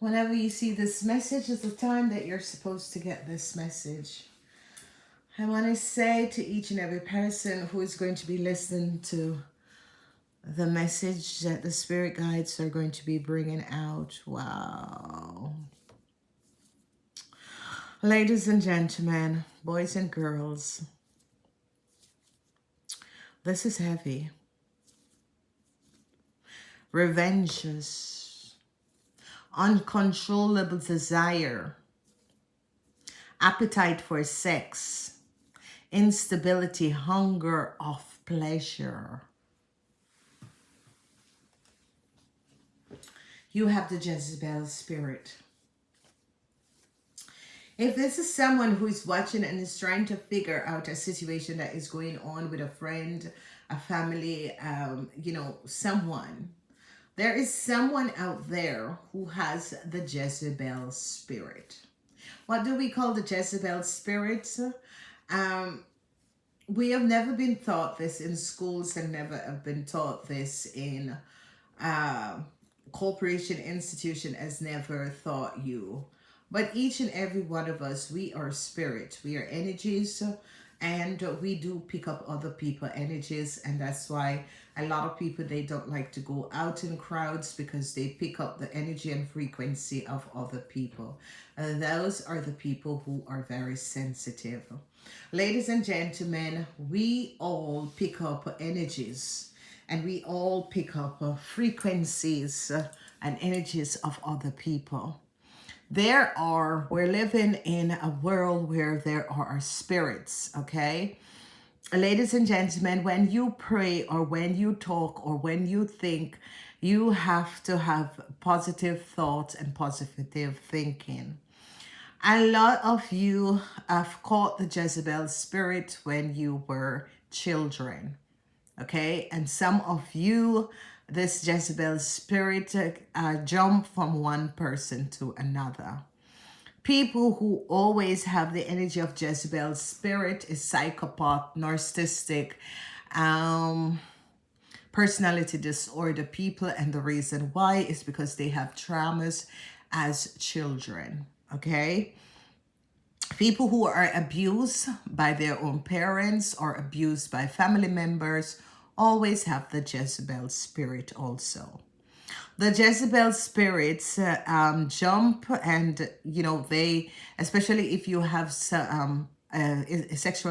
Whenever you see this message is the time that you're supposed to get this message. I want to say to each and every person who is going to be listening to the message that the spirit guides are going to be bringing out. Wow. Ladies and gentlemen, boys and girls, this is heavy. Revenges, uncontrollable desire, appetite for sex, instability, hunger of pleasure. You have the Jezebel spirit. If this is someone who is watching and is trying to figure out a situation that is going on with a friend, a family, someone, there is someone out there who has the Jezebel spirit. What do we call the Jezebel spirit? We have never been taught this in schools and never have been taught this in corporation institution has never taught you. But each and every one of us, we are spirit, we are energies, and we do pick up other people's energies, and that's why a lot of people, they don't like to go out in crowds because they pick up the energy and frequency of other people. Those are the people who are very sensitive. Ladies and gentlemen, we all pick up energies and we all pick up frequencies and energies of other people. We're living in a world where there are spirits, okay? Ladies and gentlemen, when you pray or when you talk or when you think, you have to have positive thoughts and positive thinking. A lot of you have caught the Jezebel spirit when you were children, okay? And some of you, this Jezebel spirit jump from one person to another. People who always have the energy of Jezebel spirit is psychopath, narcissistic, personality disorder people, and the reason why is because they have traumas as children, okay? People who are abused by their own parents or abused by family members always have the Jezebel spirit also. The Jezebel spirits jump and, they, especially if you have sexual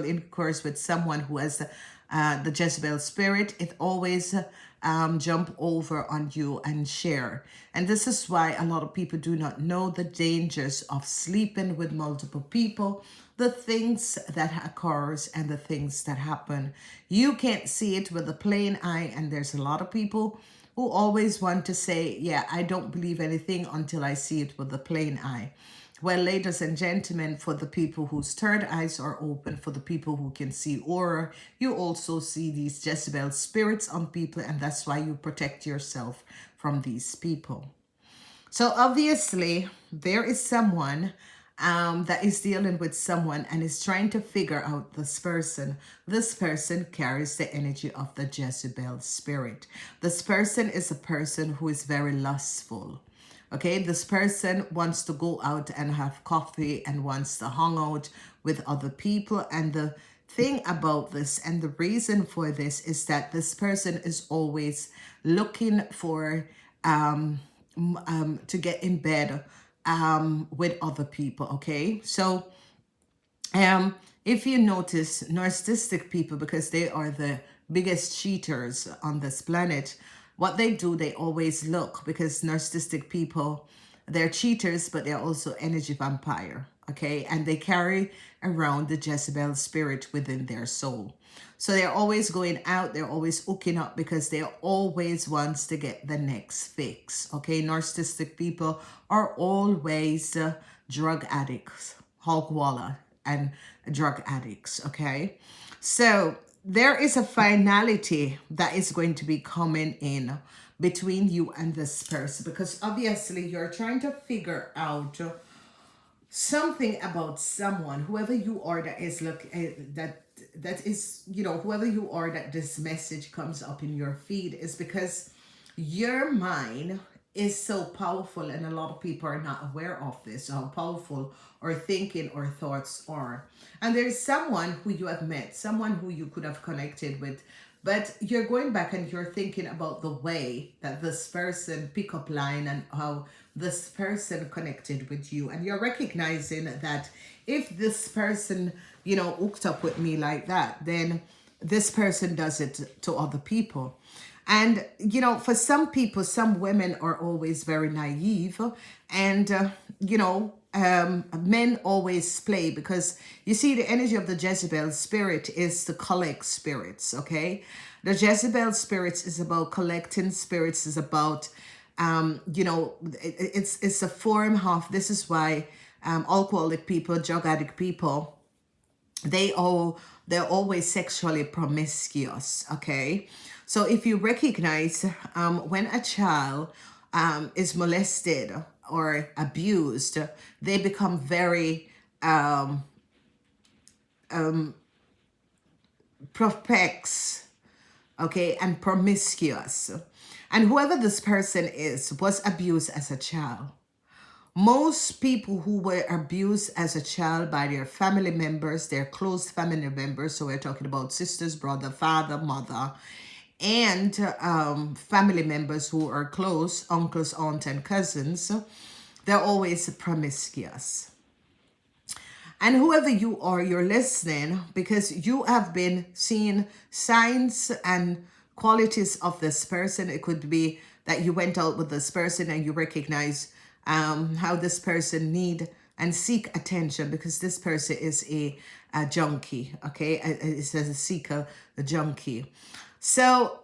intercourse with someone who has the Jezebel spirit, it always jump over on you and share. And this is why a lot of people do not know the dangers of sleeping with multiple people, the things that occurs and the things that happen. You can't see it with the plain eye, and there's a lot of people who always want to say, yeah, I don't believe anything until I see it with the plain eye. Well, ladies and gentlemen, for the people whose third eyes are open, for the people who can see aura, you also see these Jezebel spirits on people, and that's why you protect yourself from these people. So obviously, there is someone that is dealing with someone and is trying to figure out this person. This person carries the energy of the Jezebel spirit. This person is a person who is very lustful. Okay, this person wants to go out and have coffee and wants to hang out with other people. And the thing about this and the reason for this is that this person is always looking for to get in bed with other people, okay? So if you notice narcissistic people, because they are the biggest cheaters on this planet, what they do, they always look, because narcissistic people, they're cheaters, but they're also energy vampire, okay? And they carry around the Jezebel spirit within their soul. So they're always going out, they're always hooking up because they always wants to get the next fix, okay? Narcissistic people are always drug addicts, hogwalla, and drug addicts, okay? So there is a finality that is going to be coming in between you and this person, because obviously you're trying to figure out something about someone, whoever you are that is that is, whoever you are that this message comes up in your feed, is because your mind is so powerful, and a lot of people are not aware of this, how powerful our thinking or thoughts are. And there's someone who you have met, someone who you could have connected with, but you're going back and you're thinking about the way that this person pick up line and how this person connected with you, and you're recognizing that if this person, hooked up with me like that, then this person does it to other people. And, for some people, some women are always very naive. And, men always play, because you see, the energy of the Jezebel spirit is to collect spirits, okay? The Jezebel spirits is about collecting spirits, is about, it's a form of, this is why alcoholic people, drug addict people, they're always sexually promiscuous, okay? So if you recognize when a child is molested or abused, they become very propex, okay, and promiscuous. And whoever this person is was abused as a child. Most people who were abused as a child by their family members, their close family members, so we're talking about sisters, brother, father, mother, and family members who are close, uncles, aunts, and cousins, they're always promiscuous. And whoever you are, you're listening because you have been seeing signs and qualities of this person. It could be that you went out with this person and you recognize how this person need and seek attention, because this person is a junkie, okay? It says a seeker, a junkie. So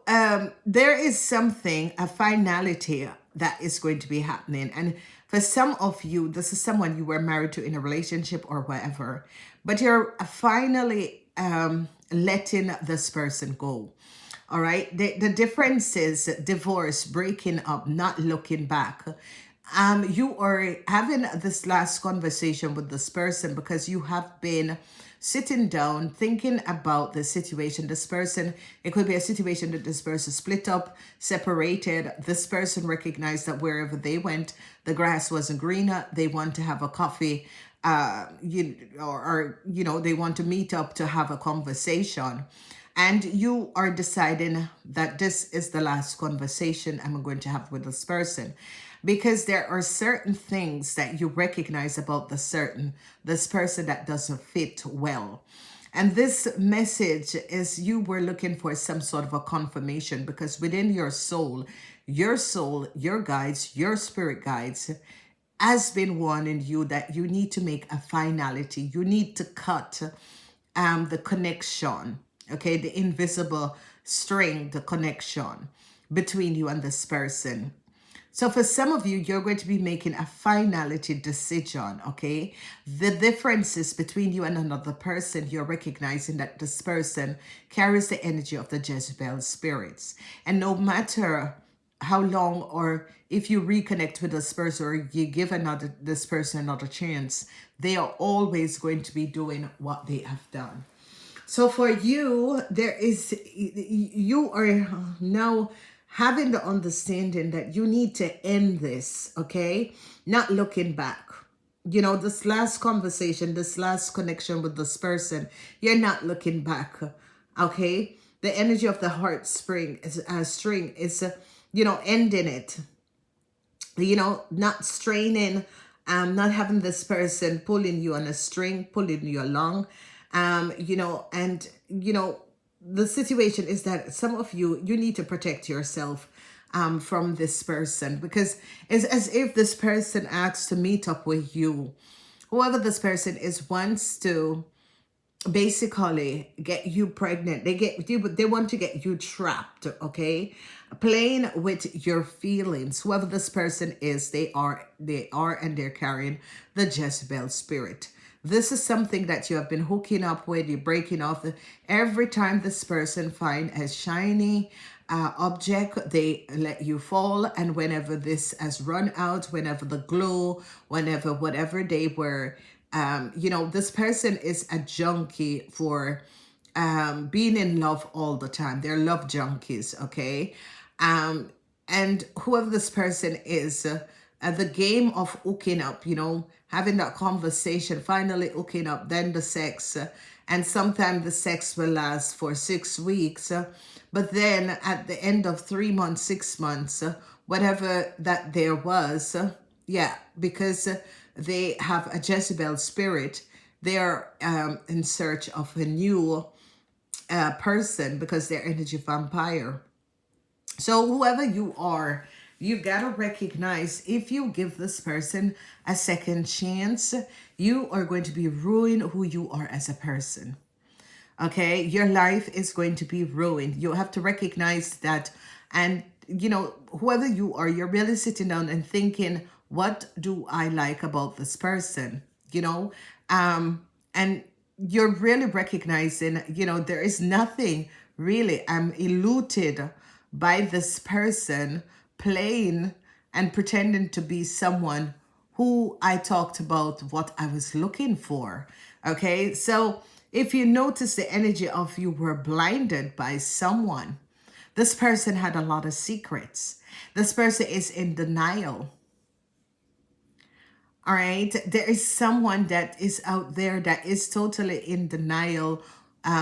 there is something, a finality that is going to be happening. And for some of you, this is someone you were married to in a relationship or whatever, but you're finally letting this person go. All right. The difference is divorce, breaking up, not looking back. You are having this last conversation with this person because you have been sitting down thinking about the situation. This person, it could be a situation that this person split up, separated. This person recognized that wherever they went, the grass wasn't greener. They want to have a coffee, or they want to meet up to have a conversation. And you are deciding that this is the last conversation I'm going to have with this person, because there are certain things that you recognize about this person that doesn't fit well. And this message is you were looking for some sort of a confirmation, because within your soul, your guides, your spirit guides has been warning you that you need to make a finality. You need to cut the connection, okay, the invisible string, the connection between you and this person. So for some of you, you're going to be making a finality decision, okay? The differences between you and another person, you're recognizing that this person carries the energy of the Jezebel spirits. And no matter how long, or if you reconnect with this person or you give this person another chance, they are always going to be doing what they have done. So for you, you are now having the understanding that you need to end this, okay? Not looking back. This last conversation, this last connection with this person, you're not looking back, okay? The energy of the heart string is ending it. Not straining, not having this person pulling you on a string, pulling you along, the situation is that some of you need to protect yourself from this person, because it's as if this person asks to meet up with you. Whoever this person is wants to basically get you pregnant. They want to get you trapped, okay? Playing with your feelings. Whoever this person is, they are and they're carrying the Jezebel spirit. This is something that you have been hooking up with, you're breaking off. Every time this person find a shiny object, they let you fall. And whenever this has run out, whenever the glow, whatever they were, this person is a junkie for being in love all the time. They're love junkies, okay? And whoever this person is, the game of hooking up, having that conversation, finally hooking up, then the sex, and sometimes the sex will last for 6 weeks, but then at the end of 3 months, 6 months, whatever that there was, yeah, because they have a Jezebel spirit, they're in search of a new person because they're energy vampire. So whoever you are, you gotta recognize if you give this person a second chance, you are going to be ruining who you are as a person. Okay, your life is going to be ruined. You have to recognize that. And whoever you are, you're really sitting down and thinking, what do I like about this person? And you're really recognizing, there is nothing really I'm eluded by this person playing and pretending to be someone who I talked about what I was looking for. Okay, so if you notice the energy of you were blinded by someone, this person had a lot of secrets. This person is in denial. All right, there is someone that is out there that is totally in denial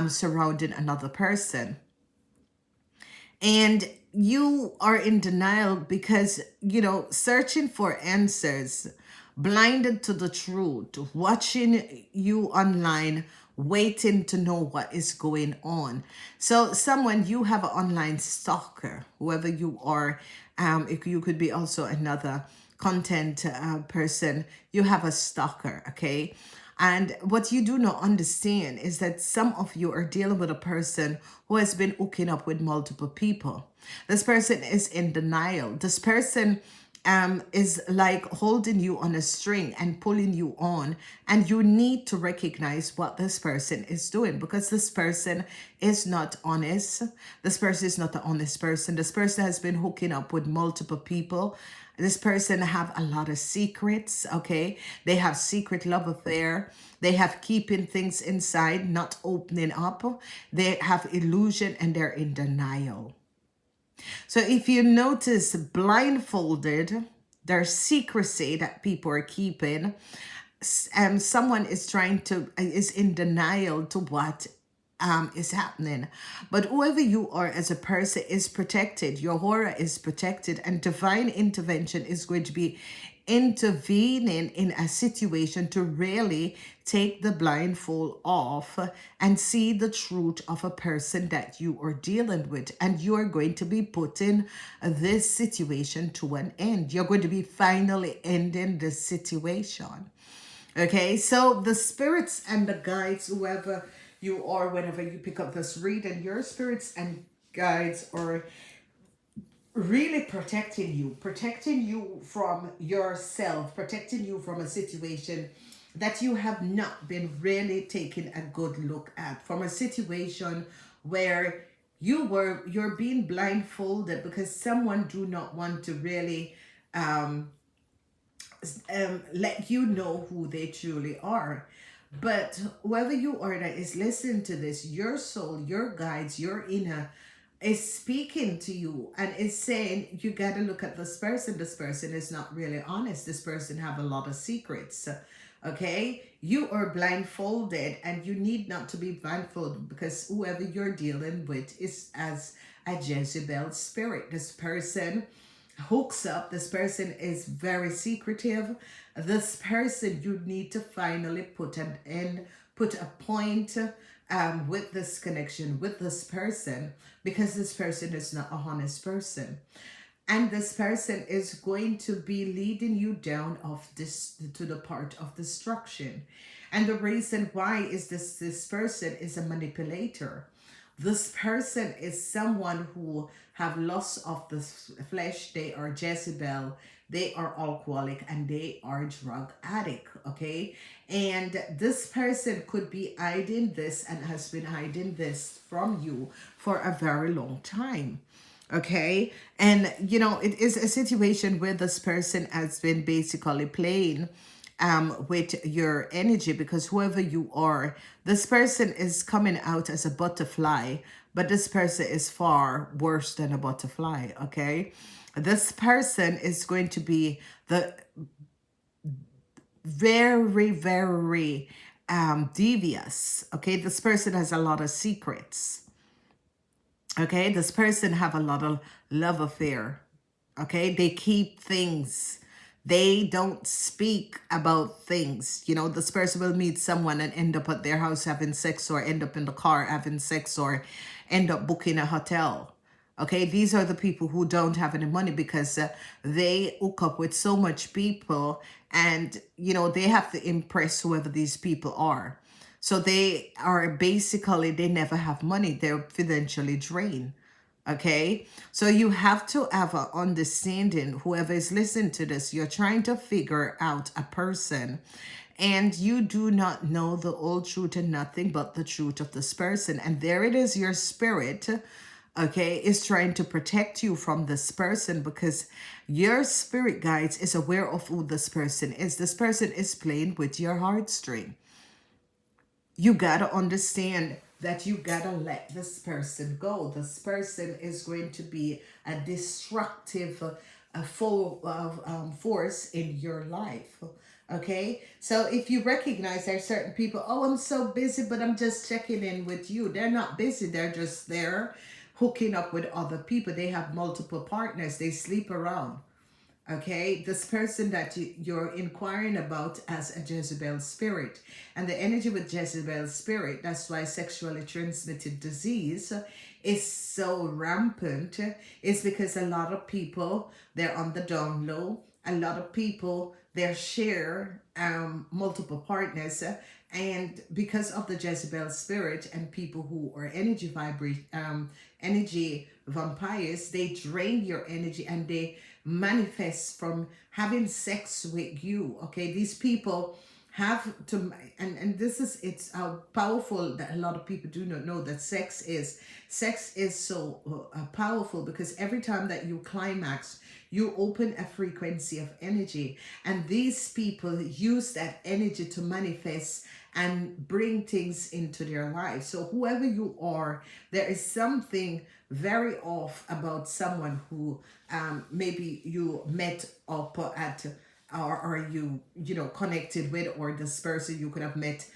surrounding another person. And you are in denial because, searching for answers, blinded to the truth, watching you online, waiting to know what is going on. So, someone, you have an online stalker, whoever you are, if you could be also another content person, you have a stalker, okay? And what you do not understand is that some of you are dealing with a person who has been hooking up with multiple people. This person is in denial. This person is like holding you on a string and pulling you on. And you need to recognize what this person is doing, because this person is not honest. This person is not an honest person. This person has been hooking up with multiple people. This person have a lot of secrets, okay? They have secret love affair. They have keeping things inside, not opening up. They have illusion and they're in denial. So if you notice blindfolded, there's secrecy that people are keeping. Someone is in denial to what is happening. But whoever you are as a person is protected. Your aura is protected, and divine intervention is going to be intervening in a situation to really take the blindfold off and see the truth of a person that you are dealing with. And you are going to be putting this situation to an end. You're going to be finally ending the situation. Okay, so the spirits and the guides, whoever you are, whenever you pick up this reading, your spirits and guides are really protecting you from yourself, protecting you from a situation that you have not been really taking a good look at, from a situation where you're being blindfolded because someone do not want to really let you know who they truly are. But whoever you are that is listening to this, your soul, your guides, your inner is speaking to you and is saying, you got to look at this person. This person is not really honest. This person have a lot of secrets. Okay, you are blindfolded, and you need not to be blindfolded, because whoever you're dealing with is as a Jezebel spirit. This person hooks up. This person is very secretive. This person, you need to finally put an end, put a point with this connection with this person, because this person is not a honest person. And this person is going to be leading you down of this to the part of destruction. And the reason why is this person is a manipulator. This person is someone who have loss of the flesh. They are Jezebel, they are alcoholic, and they are drug addict. Okay, and this person could be hiding this and has been hiding this from you for a very long time. Okay, and it is a situation where this person has been basically playing with your energy, because whoever you are, this person is coming out as a butterfly, but this person is far worse than a butterfly. Okay, This person is going to be the very, very devious. Okay, this person has a lot of secrets. Okay, this person have a lot of love affair. Okay, they keep things. They don't speak about things. You know, this person will meet someone and end up at their house having sex, or end up in the car having sex, or end up booking a hotel. Okay, these are the people who don't have any money because they hook up with so much people, and you know, they have to impress whoever these people are. So they are basically, they never have money. They're financially drained. Okay, so you have to have an understanding. Whoever is listening to this, you're trying to figure out a person, and you do not know the whole truth and nothing but the truth of this person. And there it is, your spirit, okay, is trying to protect you from this person, because your spirit guides is aware of who this person is. This person is playing with your heartstring. You gotta understand that you gotta let this person go. This person is going to be a destructive force in your life. Okay, so if you recognize there are certain people, oh, I'm so busy, but I'm just checking in with you. They're not busy, they're just there hooking up with other people. They have multiple partners, they sleep around. Okay, this person that you're inquiring about as a Jezebel spirit, and the energy with Jezebel spirit, that's why sexually transmitted disease is so rampant, is because a lot of people, they're on the down low. A lot of people, they share multiple partners, and because of the Jezebel spirit, and people who are energy vampires, they drain your energy, and they manifest from having sex with you. Okay, these people have to, and this is, it's how powerful that a lot of people do not know that sex is so powerful, because every time that you climax, you open a frequency of energy, and these people use that energy to manifest and bring things into their lives. So whoever you are, there is something very off about someone who maybe you met up at, or you know, connected with, or this person you could have met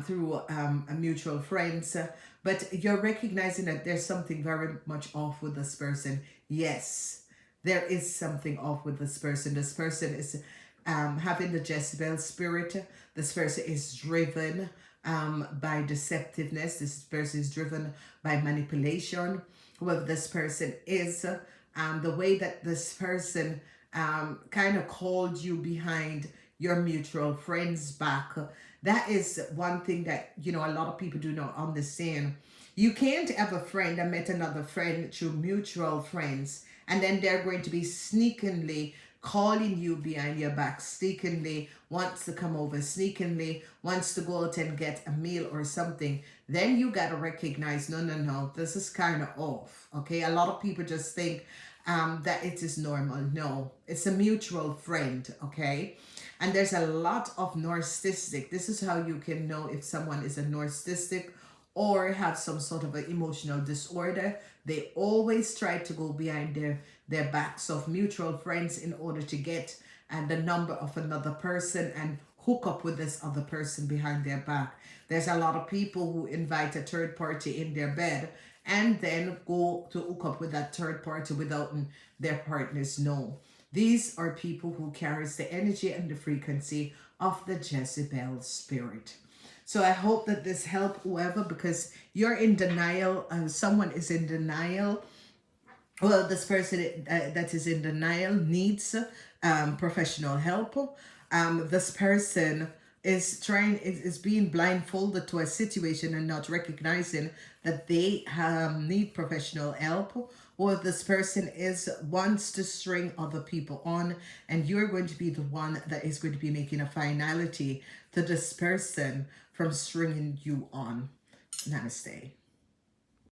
through a mutual friends, but you're recognizing that there's something very much off with this person. Yes, there is something off with this person. This person is having the Jezebel spirit. This person is driven by deceptiveness. This person is driven by manipulation. Whoever this person is, the way that this person kind of called you behind your mutual friends back, that is one thing that, you know, a lot of people do not understand. You can't have a friend that met another friend through mutual friends, and then they're going to be sneakily calling you behind your back, sneakily wants to come over, sneakily wants to go out and get a meal or something. Then you got to recognize, no, no, no, this is kind of off. Okay, a lot of people just think that it is normal. No, it's a mutual friend. Okay, and there's a lot of narcissistic. This is how you can know if someone is a narcissistic or have some sort of an emotional disorder. They always try to go behind their backs of mutual friends in order to get the number of another person and hook up with this other person behind their back. There's a lot of people who invite a third party in their bed and then go to hook up with that third party without their partners know. These are people who carries the energy and the frequency of the Jezebel spirit. So I hope that this helped whoever, because you're in denial, someone is in denial. Well, this person that is in denial needs professional help. This person is being blindfolded to a situation and not recognizing that they need professional help, or this person wants to string other people on, and you're going to be the one that is going to be making a finality to this person from stringing you on. Namaste.